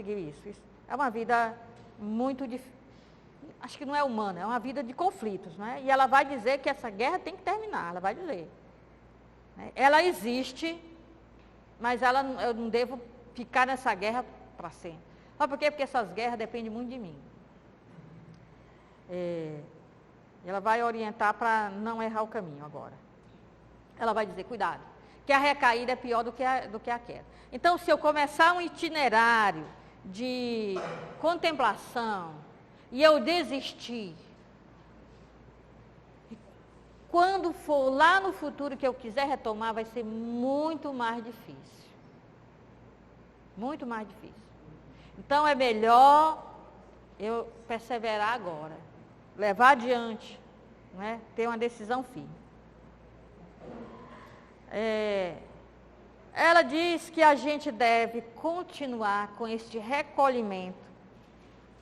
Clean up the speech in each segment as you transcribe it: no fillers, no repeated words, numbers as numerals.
conseguiu isso. Isso é uma vida muito difícil. Acho que não é humana, é uma vida de conflitos, não é? E ela vai dizer que essa guerra tem que terminar, ela vai dizer. Ela existe, mas eu não devo ficar nessa guerra para sempre. Sabe por quê? Porque essas guerras dependem muito de mim. Ela vai orientar para não errar o caminho agora. Ela vai dizer, cuidado, que a recaída é pior do que a queda. Então, se eu começar um itinerário de contemplação, e eu desistir, quando for lá no futuro que eu quiser retomar, vai ser muito mais difícil. Muito mais difícil. Então é melhor eu perseverar agora, levar adiante, né? Ter uma decisão firme. Ela diz que a gente deve continuar com este recolhimento,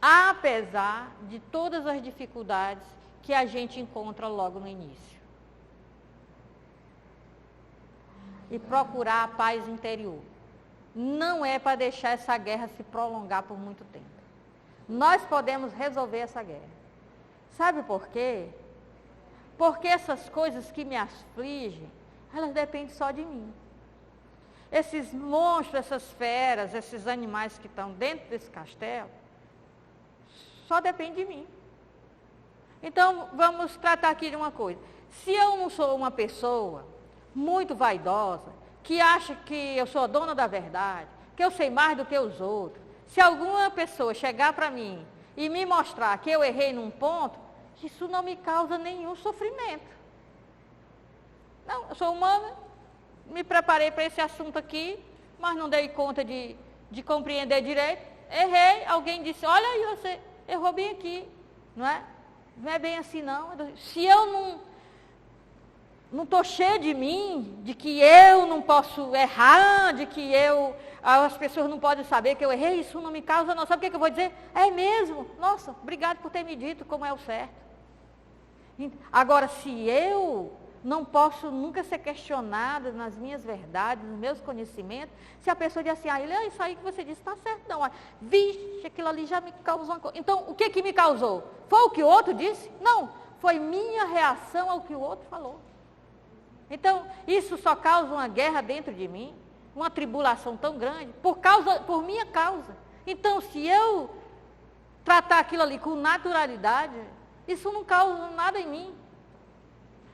apesar de todas as dificuldades que a gente encontra logo no início. E procurar a paz interior. Não é para deixar essa guerra se prolongar por muito tempo. Nós podemos resolver essa guerra. Sabe por quê? Porque essas coisas que me afligem, elas dependem só de mim. Esses monstros, essas feras, esses animais que estão dentro desse castelo, só depende de mim. Então, vamos tratar aqui de uma coisa. Se eu não sou uma pessoa muito vaidosa, que acha que eu sou a dona da verdade, que eu sei mais do que os outros, se alguma pessoa chegar para mim e me mostrar que eu errei num ponto, isso não me causa nenhum sofrimento. Não, eu sou humana, me preparei para esse assunto aqui, mas não dei conta de compreender direito. Errei, alguém disse, olha aí, você errou bem aqui, não é? Não é bem assim, não. Se eu não estou cheia de mim, de que eu não posso errar, de que as pessoas não podem saber que eu errei, isso não me causa, não. Sabe o que eu vou dizer? É mesmo? Nossa, obrigado por ter me dito como é o certo. Agora, se eu não posso nunca ser questionada nas minhas verdades, nos meus conhecimentos, se a pessoa diz assim, isso aí que você disse está certo, não. Vixe, aquilo ali já me causou uma coisa. Então, o que me causou? Foi o que o outro disse? Não, foi minha reação ao que o outro falou. Então, isso só causa uma guerra dentro de mim, uma tribulação tão grande, por minha causa. Então, se eu tratar aquilo ali com naturalidade, isso não causa nada em mim.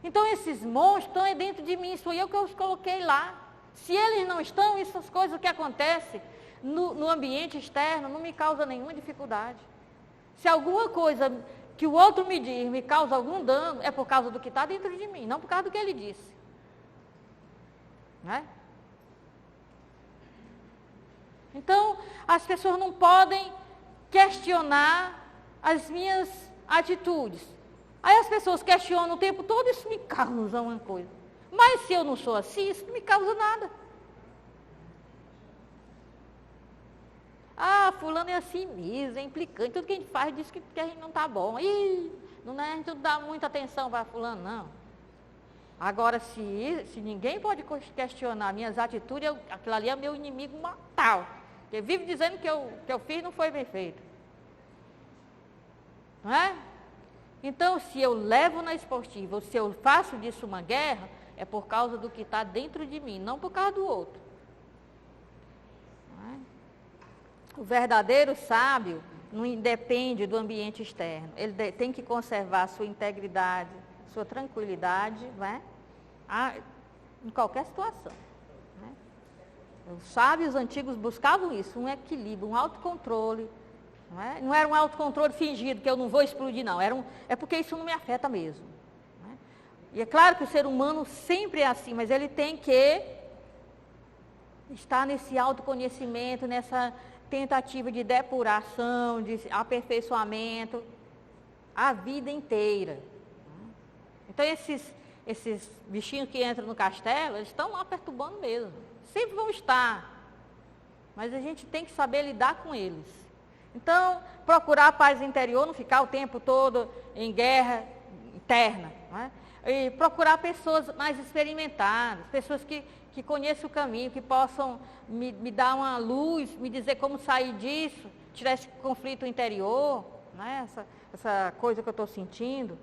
Então, esses monstros estão dentro de mim, sou eu que os coloquei lá. Se eles não estão, essas coisas que acontecem no ambiente externo não me causam nenhuma dificuldade. Se alguma coisa que o outro me diz me causa algum dano, é por causa do que está dentro de mim, não por causa do que ele disse. Não é? Então, as pessoas não podem questionar as minhas atitudes. Aí as pessoas questionam o tempo todo, isso me causa uma coisa. Mas se eu não sou assim, isso não me causa nada. Fulano é assim mesmo, é implicante, tudo que a gente faz diz que a gente não está bom. A gente não dá muita atenção para fulano, não. Agora, se ninguém pode questionar minhas atitudes, aquilo ali é meu inimigo mortal. Porque vive dizendo que eu fiz não foi bem feito. Não é? Então, se eu levo na esportiva, ou se eu faço disso uma guerra, é por causa do que está dentro de mim, não por causa do outro. Não é? O verdadeiro sábio não depende do ambiente externo. Ele tem que conservar sua integridade, sua tranquilidade, não é? Em qualquer situação. Não é? Os sábios antigos buscavam isso, um equilíbrio, um autocontrole. Não era um autocontrole fingido, que eu não vou explodir, não. É porque isso não me afeta mesmo. Não é? E é claro que o ser humano sempre é assim, mas ele tem que estar nesse autoconhecimento, nessa tentativa de depuração, de aperfeiçoamento, a vida inteira. Então, esses bichinhos que entram no castelo, eles estão lá perturbando mesmo. Sempre vão estar. Mas a gente tem que saber lidar com eles. Então, procurar a paz interior, não ficar o tempo todo em guerra interna. Não é? E procurar pessoas mais experimentadas, pessoas que que conheçam o caminho, que possam me dar uma luz, me dizer como sair disso, tirar esse conflito interior, né? Essa coisa que eu estou sentindo.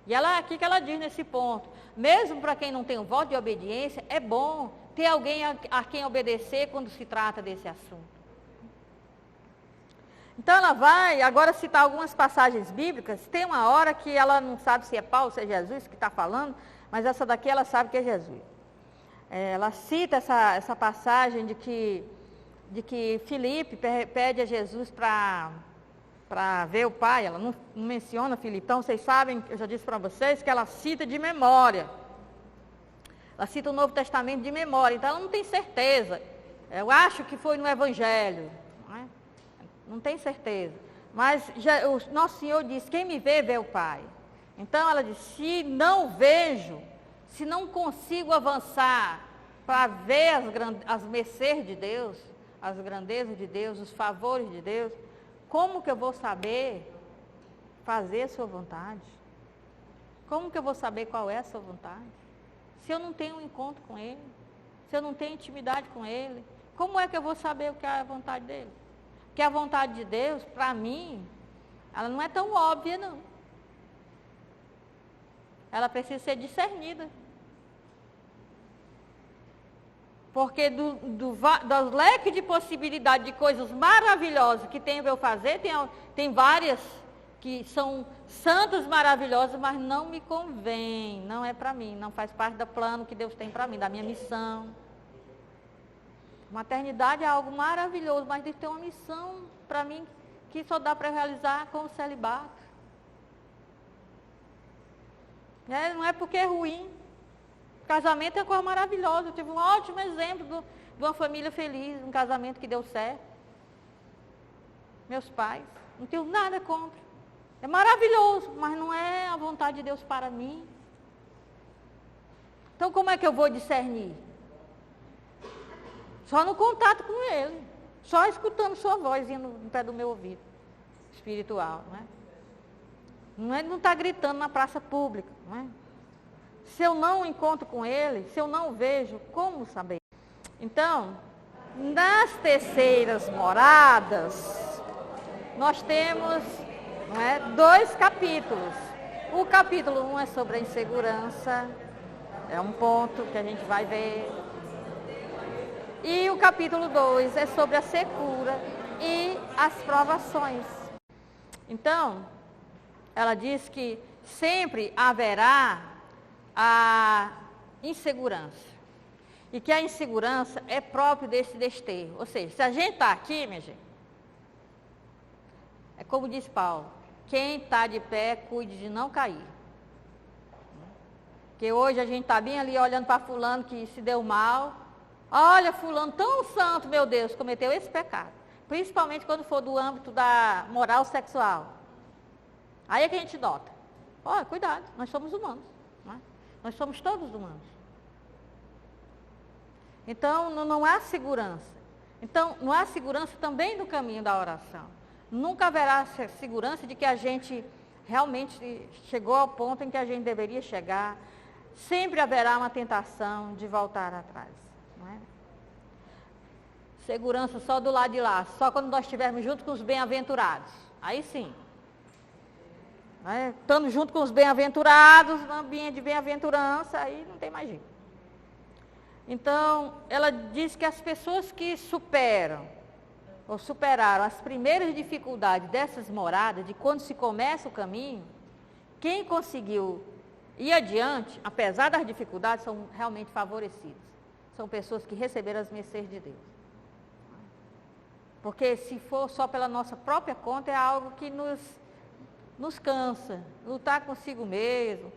E aqui que ela diz nesse ponto, mesmo para quem não tem um voto de obediência, é bom ter alguém a quem obedecer quando se trata desse assunto. Então ela vai agora citar algumas passagens bíblicas. Tem uma hora que ela não sabe se é Paulo, se é Jesus que está falando, mas essa daqui ela sabe que é Jesus. Ela cita essa passagem de que Filipe pede a Jesus para ver o Pai. Ela não menciona Filipe. Então vocês sabem, eu já disse para vocês, que ela cita de memória. Ela cita o Novo Testamento de memória, então ela não tem certeza. Eu acho que foi no Evangelho, não tem certeza. Mas o Nosso Senhor disse, quem me vê, vê o Pai. Então ela disse, se não vejo, se não consigo avançar para ver as mercês de Deus, as grandezas de Deus, os favores de Deus, como que eu vou saber fazer a sua vontade? Como que eu vou saber qual é a sua vontade? Se eu não tenho um encontro com Ele, se eu não tenho intimidade com Ele, como é que eu vou saber o que é a vontade dEle? Porque a vontade de Deus, para mim, ela não é tão óbvia, não. Ela precisa ser discernida. Porque do leque de possibilidade de coisas maravilhosas que tem para eu fazer, tem várias que são santas, maravilhosas, mas não me convém, não é para mim, não faz parte do plano que Deus tem para mim, da minha missão. Maternidade é algo maravilhoso, mas Deus tem uma missão para mim que só dá para realizar com o celibato. Não é porque é ruim. Casamento é uma coisa maravilhosa. Eu tive um ótimo exemplo de uma família feliz, um casamento que deu certo. Meus pais, não tenho nada contra. É maravilhoso, mas não é a vontade de Deus para mim. Então como é que eu vou discernir? Só no contato com Ele. Só escutando sua voz indo no pé do meu ouvido. Espiritual, né? Não está gritando na praça pública, né? Se eu não encontro com Ele, se eu não vejo, como saber? Então, nas terceiras moradas, nós temos 2 capítulos. O capítulo 1 é sobre a insegurança, é um ponto que a gente vai ver. E o capítulo 2 é sobre a secura e as provações. Então, ela diz que sempre haverá a insegurança. E que a insegurança é próprio desse desterro. Ou seja, se a gente está aqui, minha gente, é como diz Paulo, quem está de pé, cuide de não cair. Porque hoje a gente está bem ali olhando para fulano que se deu mal. Olha, fulano tão santo, meu Deus, cometeu esse pecado. Principalmente quando for do âmbito da moral sexual. Aí é que a gente nota. Olha, cuidado, nós somos humanos. Nós somos todos humanos. Então, não há segurança. Então, não há segurança também no caminho da oração. Nunca haverá segurança de que a gente realmente chegou ao ponto em que a gente deveria chegar. Sempre haverá uma tentação de voltar atrás. Não é? Segurança só do lado de lá, só quando nós estivermos junto com os bem-aventurados. Aí sim. Estando junto com os bem-aventurados, no ambiente de bem-aventurança, aí não tem mais jeito. Então, ela diz que as pessoas que superaram as primeiras dificuldades dessas moradas, de quando se começa o caminho, quem conseguiu ir adiante, apesar das dificuldades, são realmente favorecidos. São pessoas que receberam as mercês de Deus. Porque se for só pela nossa própria conta, é algo que nos cansa. Lutar consigo mesmo,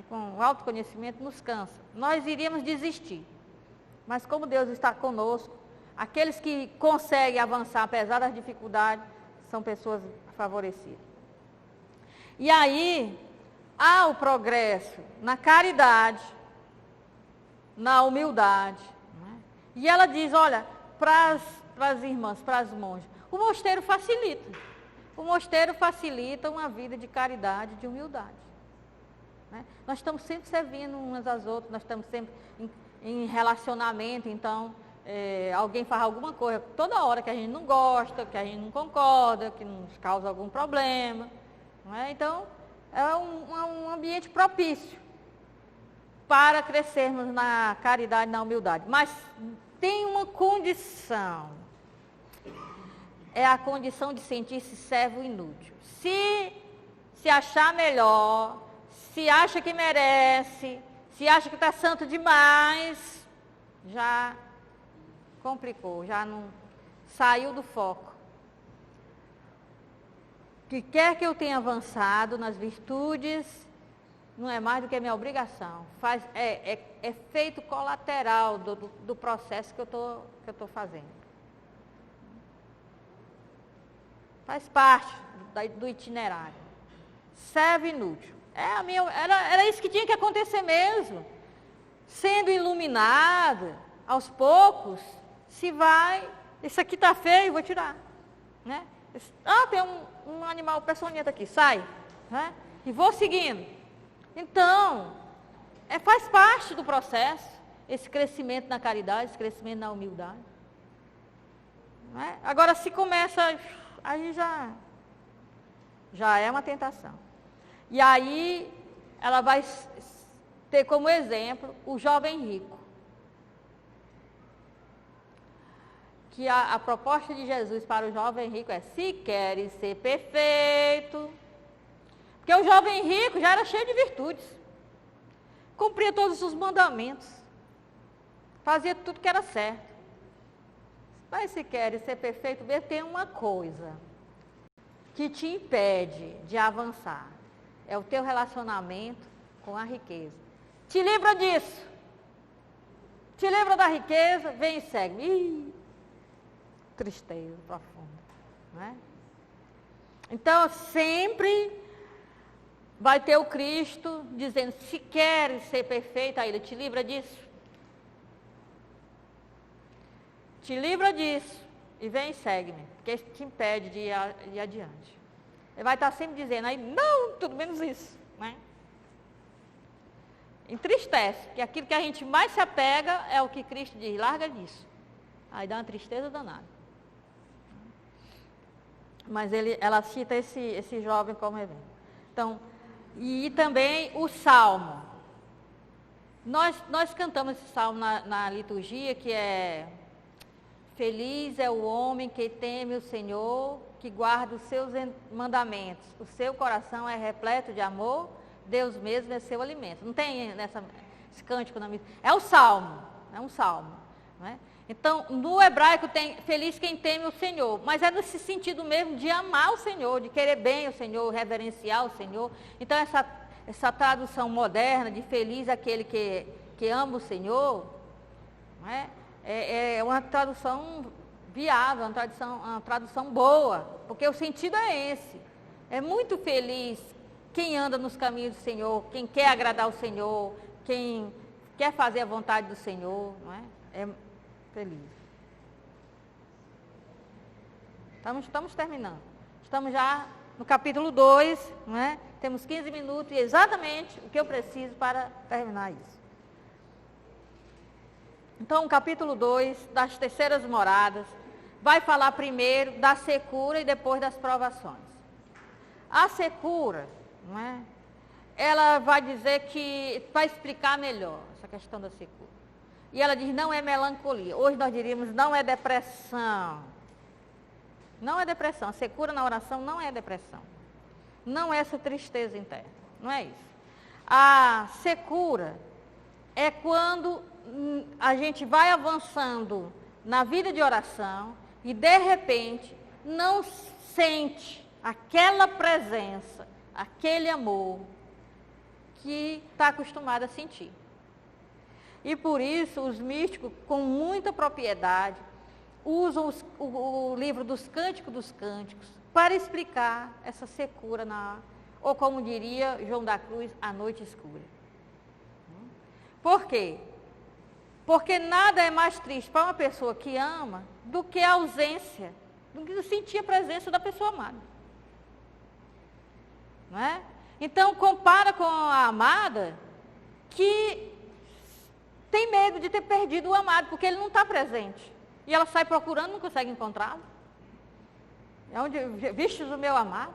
com autoconhecimento, nos cansa. Nós iríamos desistir. Mas como Deus está conosco, aqueles que conseguem avançar apesar das dificuldades, são pessoas favorecidas. E aí, há o progresso na caridade, na humildade. Né? E ela diz, olha, para as irmãs, para as monjas, o mosteiro facilita. O mosteiro facilita uma vida de caridade, de humildade. Né? Nós estamos sempre servindo umas às outras, nós estamos sempre em relacionamento, então, alguém faz alguma coisa toda hora que a gente não gosta, que a gente não concorda, que nos causa algum problema, não é? Então, é um ambiente propício para crescermos na caridade e na humildade. Mas tem uma condição, é a condição de sentir-se servo inútil. Se achar melhor, se acha que merece, se acha que está santo demais, já complicou, já não saiu do foco. Que quer que eu tenha avançado nas virtudes, não é mais do que a minha obrigação. É efeito colateral do processo que eu estou fazendo. Faz parte do itinerário. Serve inútil. Era isso que tinha que acontecer mesmo. Sendo iluminado, aos poucos, se vai, isso aqui está feio, vou tirar. Né? Tem um animal peçonhento aqui, sai. Né? E vou seguindo. Então, faz parte do processo, esse crescimento na caridade, esse crescimento na humildade. Né? Agora, se começa, aí já é uma tentação. E aí, ela vai ter como exemplo o jovem rico. Que a proposta de Jesus para o jovem rico é: se queres ser perfeito. Porque o jovem rico já era cheio de virtudes. Cumpria todos os mandamentos. Fazia tudo que era certo. Mas se queres ser perfeito mesmo, tem uma coisa que te impede de avançar. É o teu relacionamento com a riqueza. Te livra disso. Te livra da riqueza, vem e segue. Tristeza profunda. Né? Então, sempre vai ter o Cristo dizendo: se queres ser perfeito, aí ele te livra disso. Te livra disso e vem e segue-me, porque isso te impede de ir adiante. Ele vai estar sempre dizendo aí: não, tudo menos isso. Né? Entristece, porque aquilo que a gente mais se apega é o que Cristo diz: larga disso. Aí dá uma tristeza danada. Mas ela cita esse jovem como exemplo. Então, e também o Salmo. Nós cantamos esse Salmo na liturgia, que é: feliz é o homem que teme o Senhor, que guarda os seus mandamentos. O seu coração é repleto de amor, Deus mesmo é seu alimento. Não tem esse cântico na missa. É o Salmo, é um Salmo. Não é? Então, no hebraico tem feliz quem teme o Senhor, mas é nesse sentido mesmo de amar o Senhor, de querer bem o Senhor, reverenciar o Senhor. Então, essa tradução moderna de feliz aquele que ama o Senhor, não é? É uma tradução viável, uma tradução boa, porque o sentido é esse. É muito feliz quem anda nos caminhos do Senhor, quem quer agradar o Senhor, quem quer fazer a vontade do Senhor, não é? É feliz. Estamos terminando. Estamos já no capítulo 2, não é? Temos 15 minutos e exatamente o que eu preciso para terminar isso. Então, o capítulo 2, das terceiras moradas, vai falar primeiro da secura e depois das provações. A secura, não é? Ela vai dizer que, vai explicar melhor essa questão da secura. E ela diz: não é melancolia. Hoje nós diríamos: não é depressão. Não é depressão. A secura na oração não é depressão. Não é essa tristeza interna. Não é isso. A secura é quando a gente vai avançando na vida de oração e, de repente, não sente aquela presença, aquele amor que está acostumado a sentir. E por isso os místicos, com muita propriedade, usam o livro dos Cânticos dos Cânticos para explicar essa secura, ou como diria João da Cruz, a noite escura. Por quê? Porque nada é mais triste para uma pessoa que ama do que a ausência, do que sentir a presença da pessoa amada. Não é? Então, compara com a amada que tem medo de ter perdido o amado, porque ele não está presente. E ela sai procurando, não consegue encontrá-lo. É onde vistes o meu amado?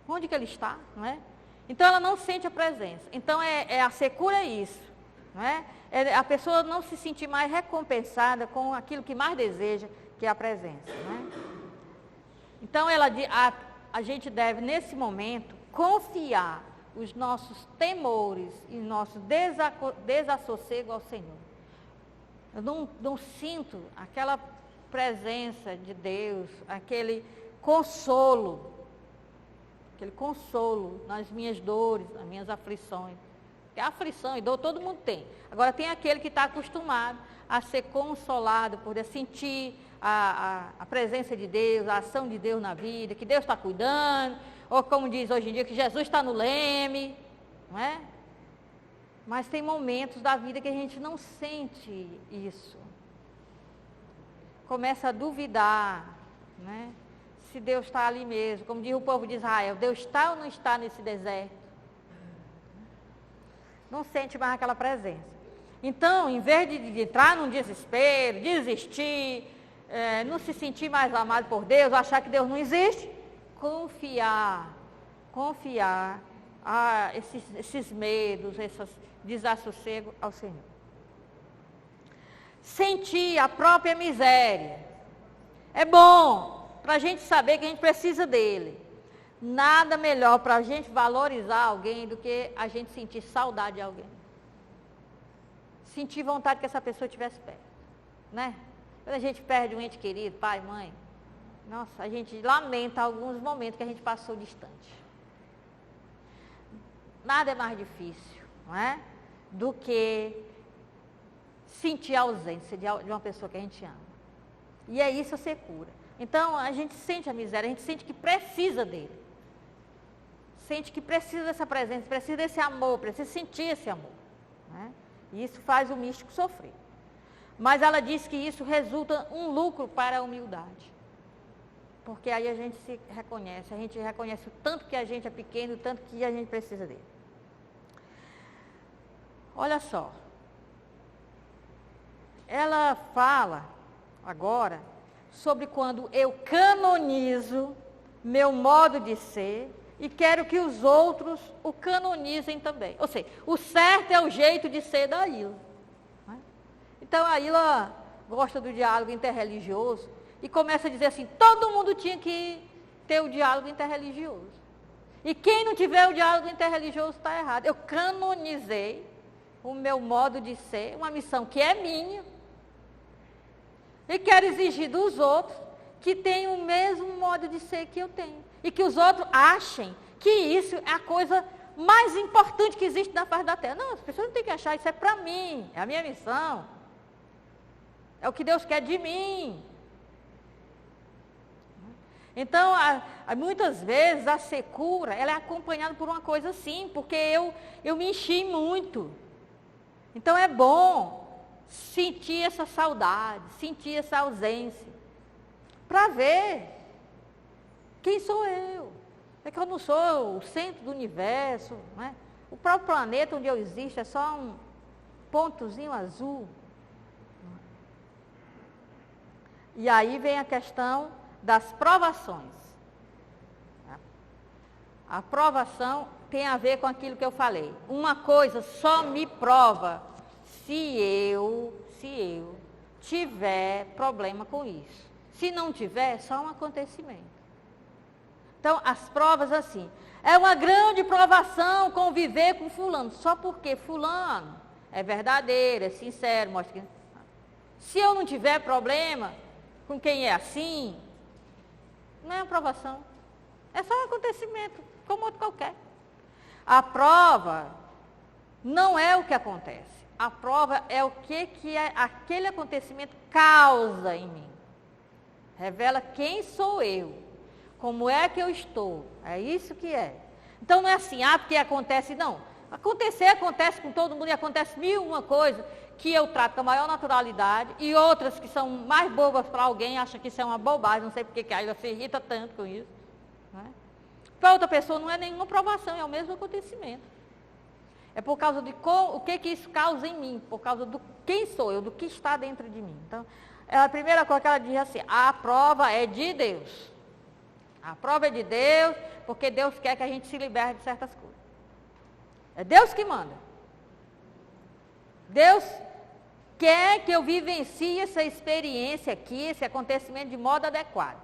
Onde que ele está? Não é? Então ela não sente a presença. Então a secura é isso. Não é? É a pessoa não se sentir mais recompensada com aquilo que mais deseja, que é a presença. Não é? Então a gente deve, nesse momento, confiar os nossos temores e nosso desassossego ao Senhor. Eu não sinto aquela presença de Deus, aquele consolo nas minhas dores, nas minhas aflições. Porque a aflição e dor todo mundo tem. Agora tem aquele que está acostumado a ser consolado por sentir a presença de Deus, a ação de Deus na vida, que Deus está cuidando, ou como diz hoje em dia, que Jesus está no leme, não é? Mas tem momentos da vida que a gente não sente isso. Começa a duvidar, né? Se Deus está ali mesmo. Como diz o povo de Israel, Deus está ou não está nesse deserto? Não sente mais aquela presença. Então, em vez de entrar num desespero, desistir, não se sentir mais amado por Deus, achar que Deus não existe, confiar esses medos, esses desassossego ao Senhor. Sentir a própria miséria. É bom para a gente saber que a gente precisa dele. Nada melhor para a gente valorizar alguém do que a gente sentir saudade de alguém. Sentir vontade que essa pessoa estivesse perto. Né? Quando a gente perde um ente querido, pai, mãe, nossa, a gente lamenta alguns momentos que a gente passou distante. Nada é mais difícil, não é? Do que sentir a ausência de uma pessoa que a gente ama. E é isso a secura. Então, a gente sente a miséria, a gente sente que precisa dele. Sente que precisa dessa presença, precisa desse amor, precisa sentir esse amor. Né? E isso faz o místico sofrer. Mas ela diz que isso resulta um lucro para a humildade. Porque aí a gente reconhece o tanto que a gente é pequeno, o tanto que a gente precisa dele. Olha só. Ela fala agora sobre quando eu canonizo meu modo de ser e quero que os outros o canonizem também. Ou seja, o certo é o jeito de ser da Ilha. Né? Então a Ilha gosta do diálogo interreligioso e começa a dizer assim, todo mundo tinha que ter o diálogo interreligioso. E quem não tiver o diálogo interreligioso está errado. Eu canonizei o meu modo de ser, uma missão que é minha, e quero exigir dos outros que tenham o mesmo modo de ser que eu tenho. E que os outros achem que isso é a coisa mais importante que existe na face da terra. Não, as pessoas não têm que achar, isso é para mim, é a minha missão. É o que Deus quer de mim. Então, muitas vezes a secura, ela é acompanhada por uma coisa assim, porque eu me enchi muito. Então é bom sentir essa saudade, sentir essa ausência, para ver quem sou eu. É que eu não sou o centro do universo, não é? O próprio planeta onde eu existo é só um pontozinho azul. E aí vem a questão das provações. A provação tem a ver com aquilo que eu falei. Uma coisa só me prova se eu tiver problema com isso. Se não tiver, é só um acontecimento. Então, as provas assim, é uma grande provação conviver com fulano, só porque fulano é verdadeiro, é sincero, mostra que... Se eu não tiver problema com quem é assim, não é uma provação. É só um acontecimento, como outro qualquer. A prova não é o que acontece. A prova é o que aquele acontecimento causa em mim. Revela quem sou eu. Como é que eu estou. É isso que é. Então não é assim, porque acontece, não. Acontece com todo mundo e acontece mil uma coisa que eu trato com a maior naturalidade e outras que são mais bobas para alguém, acham que isso é uma bobagem, não sei porque que ela se irrita tanto com isso. Né? Para outra pessoa não é nenhuma provação, é o mesmo acontecimento. É por causa de o que isso causa em mim, por causa do quem sou eu, do que está dentro de mim. Então, a primeira coisa que ela diz assim, a prova é de Deus. A prova é de Deus, porque Deus quer que a gente se liberte de certas coisas. É Deus que manda. Deus quer que eu vivencie essa experiência aqui, esse acontecimento de modo adequado.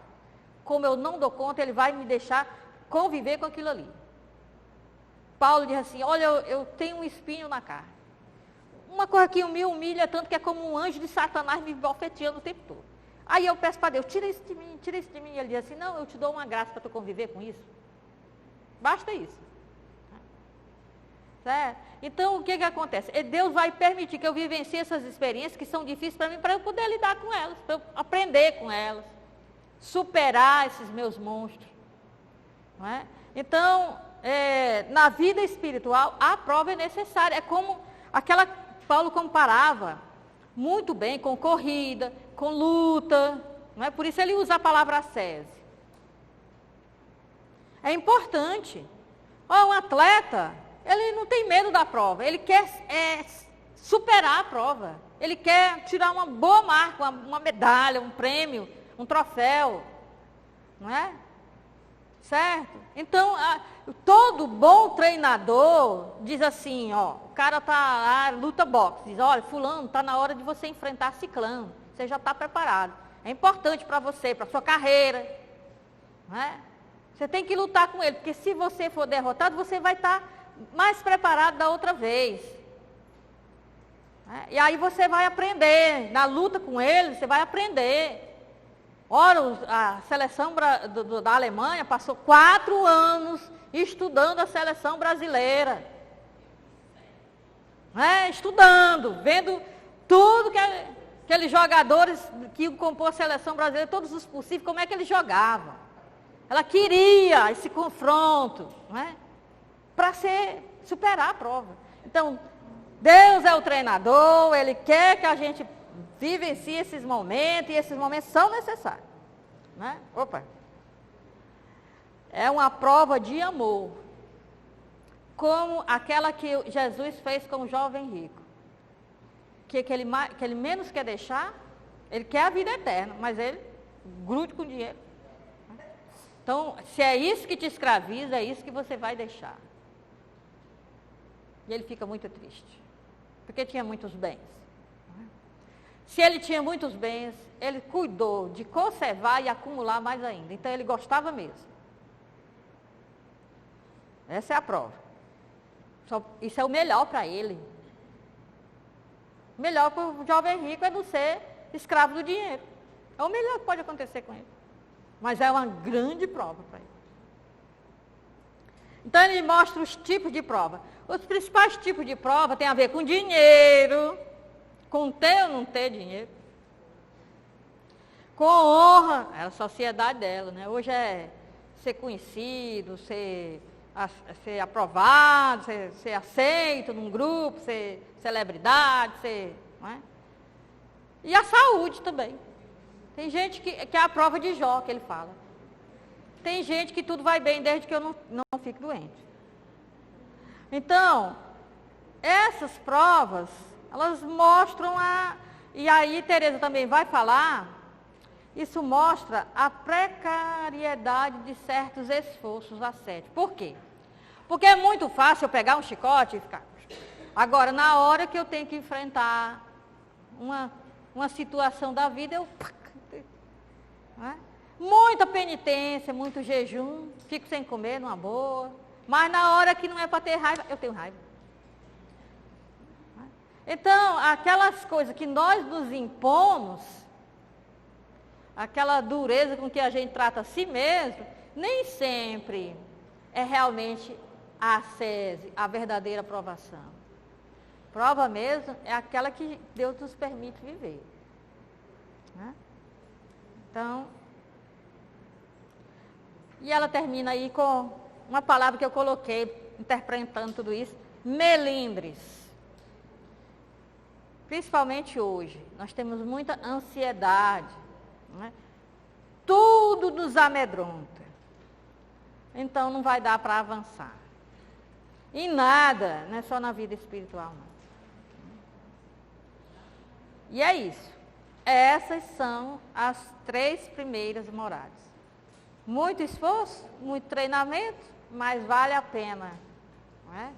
Como eu não dou conta, Ele vai me deixar conviver com aquilo ali. Paulo diz assim, olha, eu tenho um espinho na carne. Uma coisa que me humilha tanto que é como um anjo de Satanás me bofeteando o tempo todo. Aí eu peço para Deus, tira isso de mim, tira isso de mim. E Ele diz assim, não, eu te dou uma graça para tu conviver com isso. Basta isso. Certo? Então, o que acontece? Deus vai permitir que eu vivencie essas experiências que são difíceis para mim, para eu poder lidar com elas, para eu aprender com elas, superar esses meus monstros. Não é? Então, na vida espiritual, a prova é necessária. É como aquela Paulo comparava muito bem com corrida, com luta. Não é? Por isso ele usa a palavra ascese. É importante. Um atleta, ele não tem medo da prova, ele quer superar a prova. Ele quer tirar uma boa marca, uma medalha, um prêmio, um troféu. Não é? Certo? Então, todo bom treinador diz assim, o cara está lá, luta boxe, diz, olha, fulano, está na hora de você enfrentar ciclano, você já está preparado. É importante para você, para a sua carreira. Não é? Você tem que lutar com ele, porque se você for derrotado, você vai estar mais preparado da outra vez. E aí você vai aprender, na luta com ele, você vai aprender. Ora, a seleção da Alemanha passou 4 anos estudando a seleção brasileira. Estudando, vendo tudo que aqueles jogadores que compôs a seleção brasileira, todos os possíveis, como é que eles jogavam. Ela queria esse confronto, para superar a prova. Então, Deus é o treinador, Ele quer que a gente vivencie esses momentos, e esses momentos são necessários. É uma prova de amor, como aquela que Jesus fez com o jovem rico. Que ele menos quer deixar, ele quer a vida eterna, mas ele grude com dinheiro. Então, se é isso que te escraviza, é isso que você vai deixar. E ele fica muito triste, porque tinha muitos bens. Se ele tinha muitos bens, ele cuidou de conservar e acumular mais ainda. Então, ele gostava mesmo. Essa é a prova. Isso é o melhor para ele. O melhor para o jovem rico é não ser escravo do dinheiro. É o melhor que pode acontecer com ele. Mas é uma grande prova para ele. Então, ele mostra os tipos de prova. Os principais tipos de prova têm a ver com dinheiro, com ter ou não ter dinheiro, com honra, é a sociedade dela, né? Hoje é ser conhecido, ser aprovado, ser aceito num grupo, ser celebridade, não é? E a saúde também. Tem gente que é a prova de Jó, que ele fala. Tem gente que tudo vai bem desde que eu não fique doente. Então, essas provas, elas mostram e aí Teresa também vai falar, isso mostra a precariedade de certos esforços ascéticos. Por quê? Porque é muito fácil eu pegar um chicote e ficar. Agora, na hora que eu tenho que enfrentar uma situação da vida, eu... Muita penitência, muito jejum, fico sem comer numa boa. Mas na hora que não é para ter raiva, eu tenho raiva. Então, aquelas coisas que nós nos impomos, aquela dureza com que a gente trata a si mesmo, nem sempre é realmente a ascese, a verdadeira provação. Prova mesmo é aquela que Deus nos permite viver. Então, e ela termina aí com uma palavra que eu coloquei, interpretando tudo isso, melindres. Principalmente hoje, nós temos muita ansiedade, tudo nos amedronta. Então, não vai dar para avançar. Em nada, não é só na vida espiritual, não. E é isso. Essas são as 3 primeiras moradas. Muito esforço, muito treinamento, mas vale a pena, não é?